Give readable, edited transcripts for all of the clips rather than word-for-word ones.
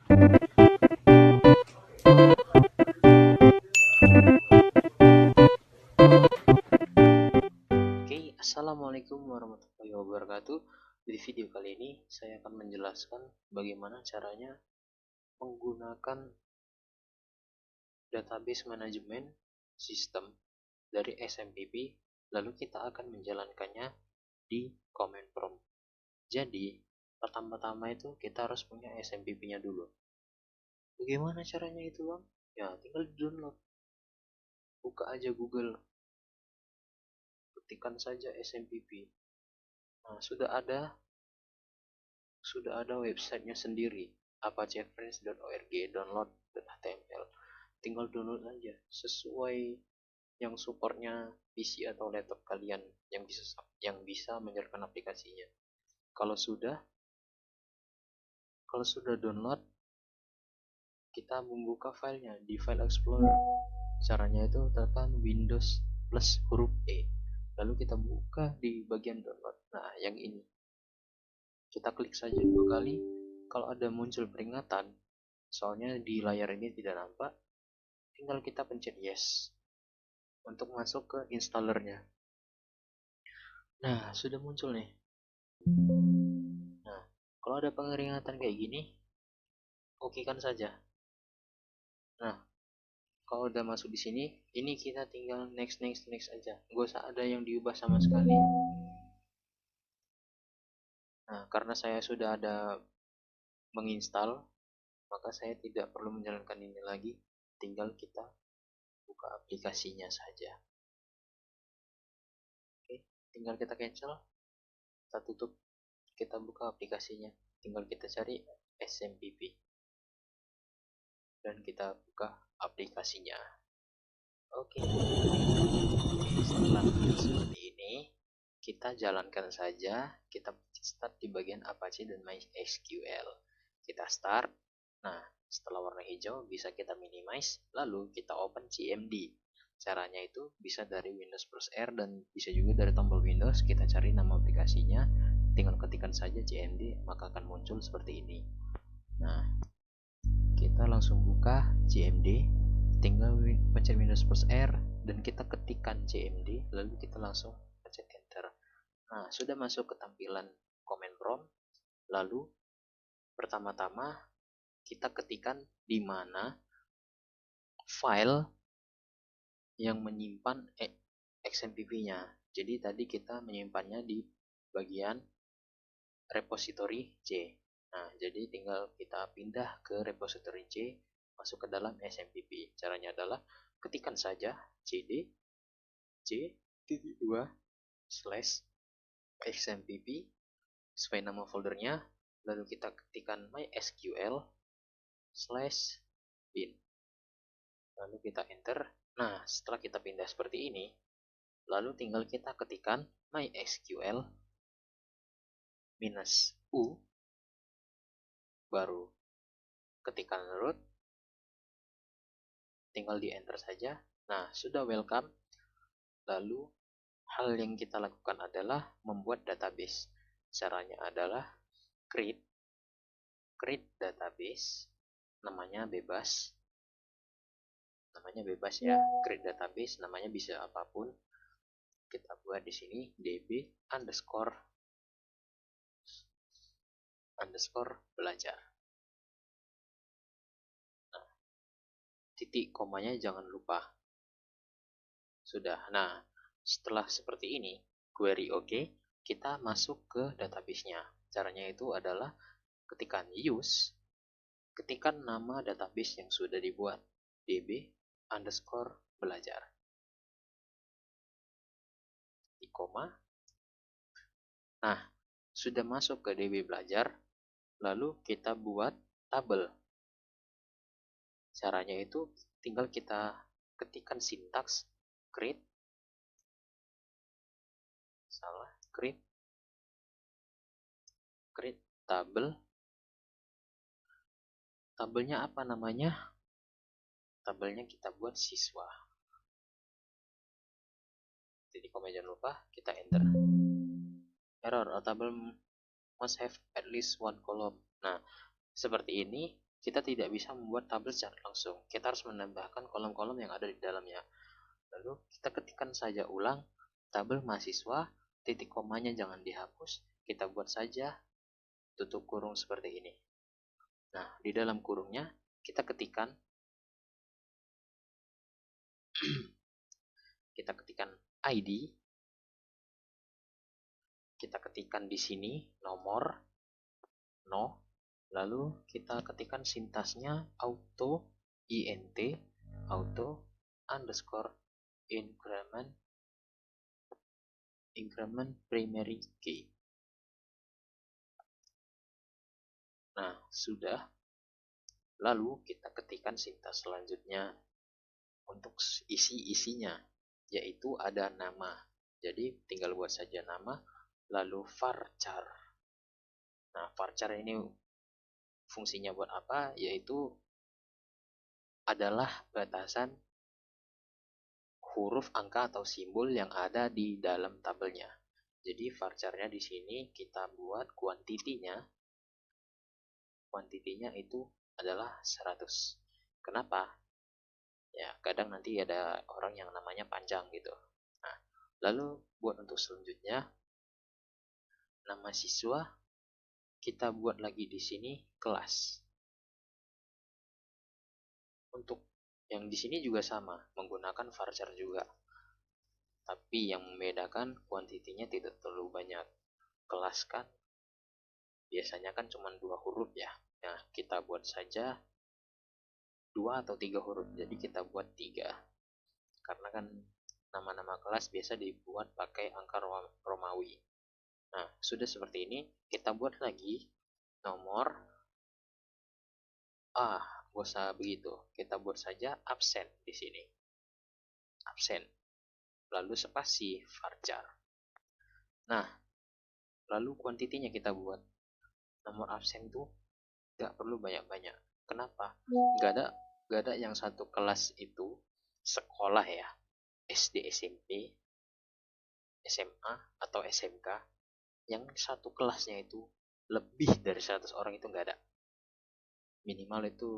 Oke, assalamualaikum warahmatullahi wabarakatuh. Di video kali ini saya akan menjelaskan bagaimana caranya menggunakan database manajemen sistem dari SMPP, lalu kita akan menjalankannya di command prompt. Jadi, pertama-tama itu kita harus punya SMPP-nya dulu. Bagaimana caranya itu, Bang? Ya, tinggal di download. Buka aja Google, ketikkan saja SMPP. Nah, sudah ada websitenya sendiri, apacheFriends.org, download.html. Tinggal download aja sesuai yang supportnya PC atau laptop kalian yang bisa menyerahkan aplikasinya. Kalau sudah download, kita membuka filenya di file explorer. Caranya itu tekan Windows plus huruf E, lalu kita buka di bagian download. Nah, yang ini kita klik saja 2 kali. Kalau ada muncul peringatan, soalnya di layar ini tidak nampak, tinggal kita pencet yes untuk masuk ke installernya. Nah, sudah muncul nih. Nah, kalau ada peringatan kayak gini, oke kan saja. Nah, kalau udah masuk di sini, ini kita tinggal next next next aja, nggak usah ada yang diubah sama sekali. Nah, karena saya sudah ada menginstal, maka saya tidak perlu menjalankan ini lagi, tinggal kita buka aplikasinya saja. Oke, tinggal kita cancel, kita tutup, kita buka aplikasinya, tinggal kita cari SMPP dan kita buka aplikasinya. Oke, setelah seperti ini, kita jalankan saja. Kita start di bagian Apache dan MySQL. Kita start. Nah, setelah warna hijau bisa kita minimize, lalu kita open CMD. Caranya itu bisa dari Windows plus R dan bisa juga dari tombol Windows. Kita cari nama aplikasinya, tinggal ketikkan saja CMD, maka akan muncul seperti ini. Nah, kita langsung buka CMD, tinggal pencet Windows plus R dan kita ketikkan CMD, lalu kita langsung pencet enter. Nah, sudah masuk ke tampilan command prompt. Lalu pertama-tama kita ketikkan di mana file yang menyimpan XMPP-nya. Jadi tadi kita menyimpannya di bagian repository C. Nah, jadi tinggal kita pindah ke repository C, masuk ke dalam SMPP. Caranya adalah ketikkan saja cd c.2 slash XMPP sesuai nama foldernya, lalu kita ketikkan mysql slash bin, lalu kita enter. Nah, setelah kita pindah seperti ini, lalu tinggal kita ketikkan mysql -u, baru ketikkan root, tinggal di enter saja. Nah, sudah welcome. Lalu hal yang kita lakukan adalah membuat database. Caranya adalah create database, namanya bebas ya, create database, namanya bisa apapun. Kita buat di sini db underscore belajar. Nah, titik komanya jangan lupa. Sudah. Nah, setelah seperti ini, query oke, kita masuk ke database-nya. Caranya itu adalah ketikkan use, ketikkan nama database yang sudah dibuat, db underscore belajar, di koma. Nah, sudah masuk ke db belajar, lalu kita buat tabel. Caranya itu tinggal kita ketikkan sintaks create tabel. Tabelnya apa namanya? Tabelnya kita buat siswa. Jadi komen jangan lupa, kita enter. Error, a table must have at least one column. Nah, seperti ini kita tidak bisa membuat tabel secara langsung. Kita harus menambahkan kolom-kolom yang ada di dalamnya. Lalu kita ketikkan saja ulang tabel mahasiswa, titik komanya jangan dihapus, kita buat saja tutup kurung seperti ini. Nah, di dalam kurungnya kita ketikkan ID, kita ketikkan di sini nomor, no, lalu kita ketikkan sintaksnya auto, int, auto, underscore, increment primary key. Nah, sudah. Lalu kita ketikkan sintaks selanjutnya untuk isi-isinya, yaitu ada nama. Jadi tinggal buat saja nama, lalu varchar. Nah, varchar ini fungsinya buat apa? Yaitu adalah batasan huruf, angka, atau simbol yang ada di dalam tabelnya. Jadi varcharnya di sini kita buat kuantitinya. Kuantitinya itu adalah 100. Kenapa? Ya, kadang nanti ada orang yang namanya panjang gitu. Nah, lalu buat untuk selanjutnya, nama siswa kita buat lagi di sini kelas. Untuk yang di sini juga sama, menggunakan varchar juga. Tapi yang membedakan kuantitinya tidak terlalu banyak. Kelas kan biasanya kan cuma 2 huruf ya. Nah, kita buat saja 2 atau 3 huruf. Jadi kita buat 3. Karena kan nama-nama kelas biasa dibuat pakai angka Romawi. Nah, sudah seperti ini, kita buat lagi nomor gak usah begitu. Kita buat saja absen di sini. Absen. Lalu spasi varchar. Nah, lalu kuantitinya kita buat. Nomor absen tuh gak perlu banyak-banyak. Kenapa? Gak ada yang satu kelas itu sekolah ya, SD, SMP, SMA, atau SMK, yang satu kelasnya itu lebih dari 100 orang itu gak ada. Minimal itu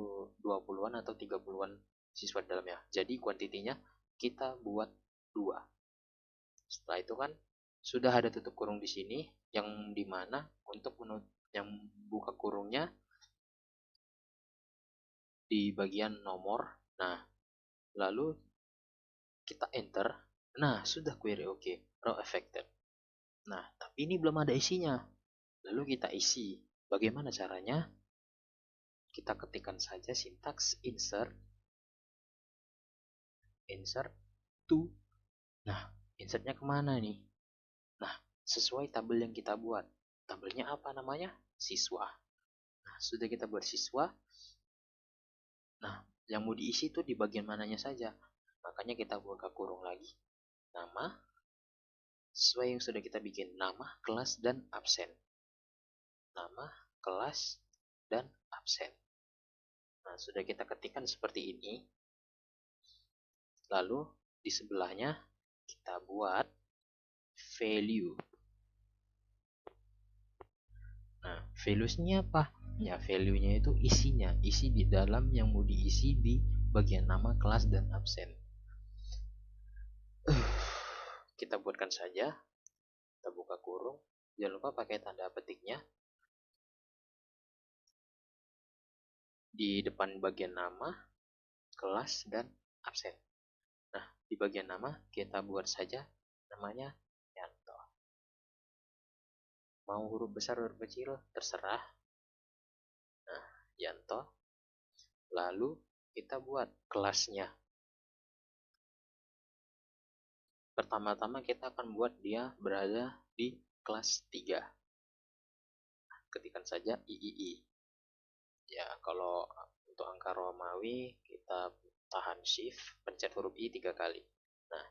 20-an atau 30-an siswa di dalamnya. Jadi kuantitinya kita buat 2. Setelah itu kan sudah ada tutup kurung di sini, yang dimana untuk yang buka kurungnya di bagian nomor. Nah, lalu kita enter. Nah, sudah query oke, row affected. Nah, tapi ini belum ada isinya. Lalu kita isi. Bagaimana caranya? Kita ketikkan saja sintaks insert to. Nah, insertnya kemana nih? Nah, sesuai tabel yang kita buat. Tabelnya apa namanya? Siswa. Nah, sudah kita buat siswa. Nah, yang mau diisi itu di bagian mananya saja. Makanya kita buka kurung lagi. Nama, sesuai yang sudah kita bikin. Nama, kelas, dan absen. Nama, kelas, dan absen. Nah, sudah kita ketikkan seperti ini. Lalu, di sebelahnya, kita buat value. Nah, values-nya apa? Ya, value-nya itu isinya. Isi di dalam yang mau diisi di bagian nama, kelas, dan absen. Kita buatkan saja. Kita buka kurung. Jangan lupa pakai tanda petiknya. Di depan bagian nama, kelas, dan absen. Nah, di bagian nama kita buat saja namanya Yanto. Mau huruf besar, huruf kecil, terserah. Nah, Yanto. Lalu kita buat kelasnya. Pertama-tama kita akan buat dia berada di kelas 3. Ketikkan saja III. Ya, kalau untuk angka Romawi kita tahan shift, pencet huruf I 3 kali. Nah,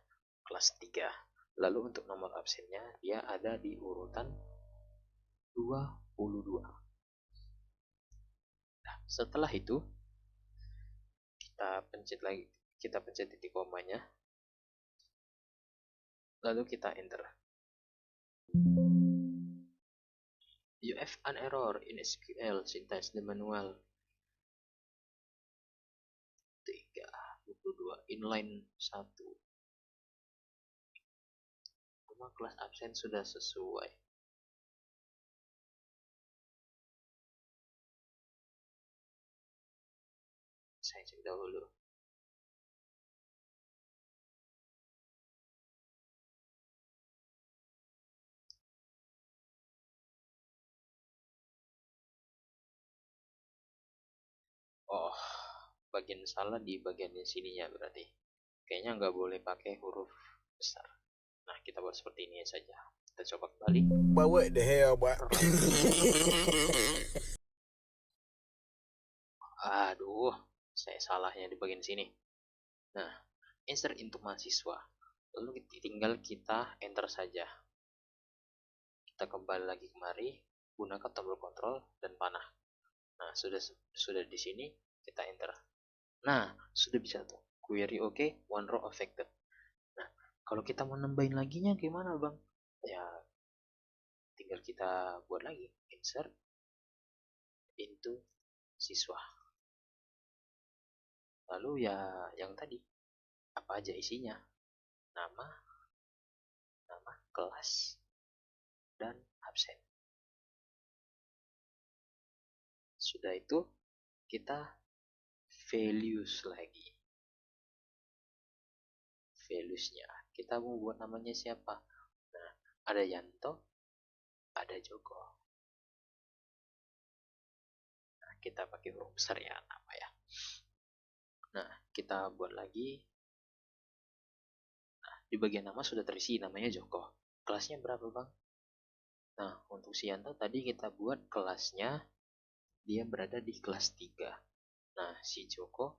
kelas 3. Lalu untuk nomor absennya dia ada di urutan 22. Nah, setelah itu kita pencet titik komanya, lalu kita enter. You have an error in SQL syntax the manual. inline 1. Cuma kelas absen sudah sesuai. Saya cek dahulu. Oh, bagian salah di bagian sininya berarti. Kayaknya nggak boleh pakai huruf besar. Nah, kita buat seperti ini saja. Kita coba kembali. But what the hell, boy? Aduh, saya salahnya di bagian sini. Nah, insert into mahasiswa. Lalu tinggal kita enter saja. Kita kembali lagi kemari, gunakan tombol kontrol dan panah. Nah, sudah di sini, kita enter. Nah, sudah bisa tuh. Query OK, one row affected. Nah, kalau kita mau nambahin laginya gimana, Bang? Ya, tinggal kita buat lagi. Insert into siswa. Lalu ya, yang tadi, apa aja isinya? Nama, kelas, dan absen. Sudah itu, kita values lagi. Values-nya. Kita mau buat namanya siapa? Nah, ada Yanto, ada Joko. Nah, kita pakai huruf besar ya nama ya. Nah, kita buat lagi. Nah, di bagian nama sudah terisi namanya Joko. Kelasnya berapa, Bang? Nah, untuk si Yanto tadi kita buat kelasnya dia berada di kelas 3. Nah, si Joko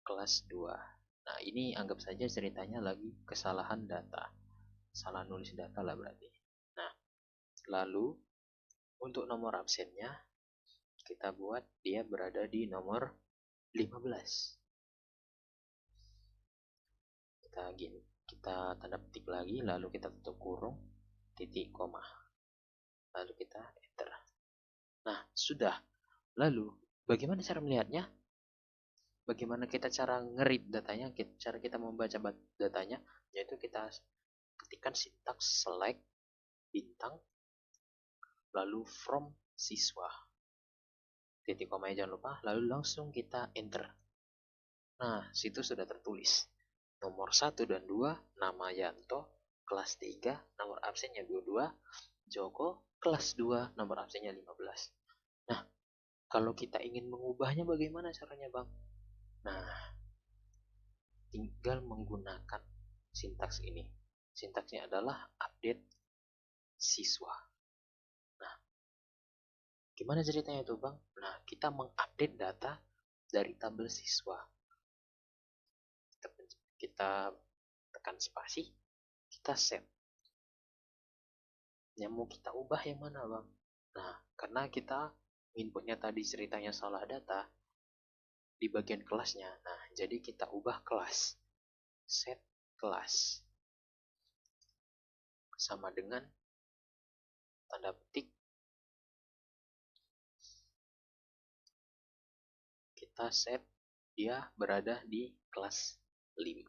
kelas 2. Nah, ini anggap saja ceritanya lagi kesalahan data. Salah nulis data lah berarti. Nah, lalu untuk nomor absennya kita buat dia berada di nomor 15. Kita tanda petik lagi, lalu kita tutup kurung, titik koma. Lalu kita enter. Nah, sudah. Lalu, bagaimana cara melihatnya? Bagaimana kita cara ngerit datanya, cara kita membaca datanya, yaitu kita ketikkan sintaks select bintang lalu from siswa titik koma jangan lupa, lalu langsung kita enter. Nah, situ sudah tertulis nomor 1 dan 2 nama Yanto kelas 3 nomor absennya 22, Joko kelas 2 nomor absennya 15. Nah, kalau kita ingin mengubahnya bagaimana caranya, Bang? Nah, tinggal menggunakan sintaks ini. Sintaksnya adalah update siswa. Nah, gimana ceritanya tuh, Bang? Nah, kita mengupdate data dari tabel siswa. Kita tekan spasi, kita set. Yang mau kita ubah yang mana, Bang? Nah, karena kita inputnya tadi ceritanya salah data di bagian kelasnya. Nah, jadi kita ubah kelas. Set kelas. Sama dengan tanda petik kita set dia berada di kelas 5.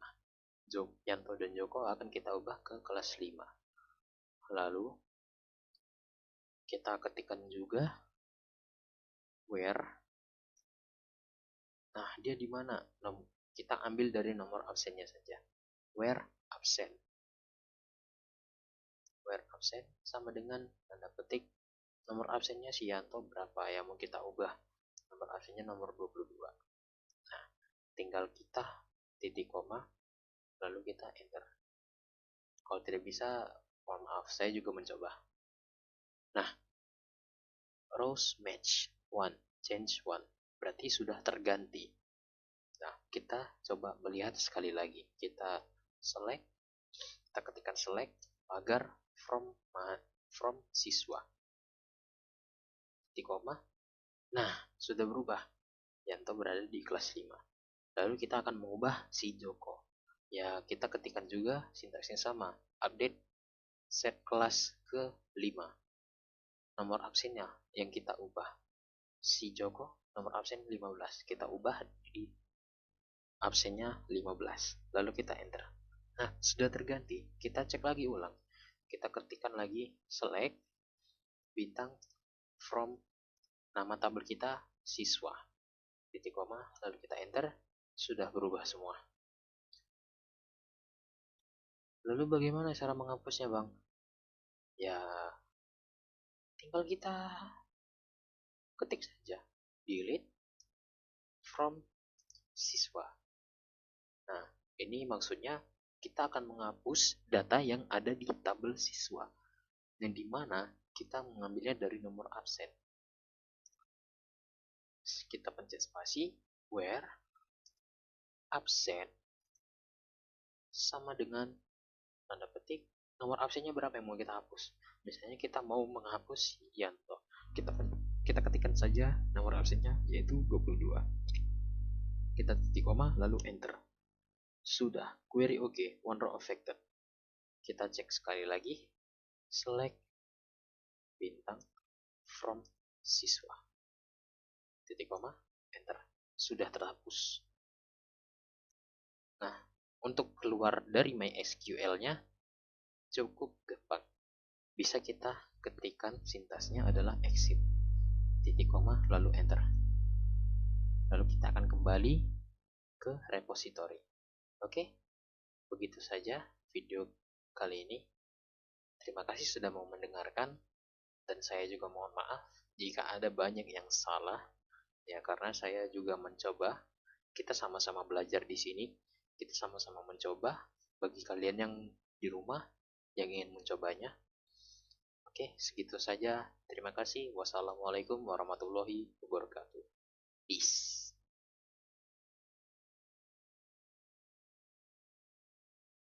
Yanto dan Joko akan kita ubah ke kelas 5. Lalu kita ketikkan juga where. Nah, dia di mana? Kita ambil dari nomor absennya saja. Where absent. Where absent sama dengan tanda petik nomor absennya si Yanto berapa yang mau kita ubah. Nomor absennya nomor 22. Nah, tinggal kita titik koma lalu kita enter. Kalau tidak bisa, mohon maaf, saya juga mencoba. Nah, rows match 1, change 1, berarti sudah terganti. Nah, kita coba melihat sekali lagi. Kita select, kita ketikkan select agar from siswa. Titik koma. Nah, sudah berubah. Yanto berada di kelas 5. Lalu kita akan mengubah si Joko. Ya, kita ketikkan juga sintaksnya sama. Update set kelas ke 5. Nomor absennya yang kita ubah. Si Joko nomor absen 15. Kita ubah di absennya 15. Lalu kita enter. Nah, sudah terganti. Kita cek lagi ulang. Kita ketikkan lagi select bintang from nama tabel kita siswa. Titik koma, lalu kita enter. Sudah berubah semua. Lalu bagaimana cara menghapusnya, Bang? Ya, tinggal kita ketik saja delete from siswa. Nah, ini maksudnya kita akan menghapus data yang ada di tabel siswa, yang dimana kita mengambilnya dari nomor absen. Kita pencet spasi, where absen sama dengan tanda petik nomor absennya berapa yang mau kita hapus. Misalnya kita mau menghapus Yanto, kita ketikkan saja nomor absennya yaitu 22. Kita titik koma lalu enter. Sudah, query oke, one row affected. Kita cek sekali lagi, select bintang from siswa. Titik koma, enter. Sudah terhapus. Nah, untuk keluar dari MySQL-nya cukup gampang. Bisa kita ketikkan sintaksnya adalah exit. Titik koma, lalu enter. Lalu kita akan kembali ke repository. Oke, begitu saja video kali ini. Terima kasih sudah mau mendengarkan, dan saya juga mohon maaf jika ada banyak yang salah, ya karena saya juga mencoba. Kita sama-sama belajar di sini, kita sama-sama mencoba. Bagi kalian yang di rumah yang ingin mencobanya, oke, segitu saja. Terima kasih. Wassalamualaikum warahmatullahi wabarakatuh. Peace.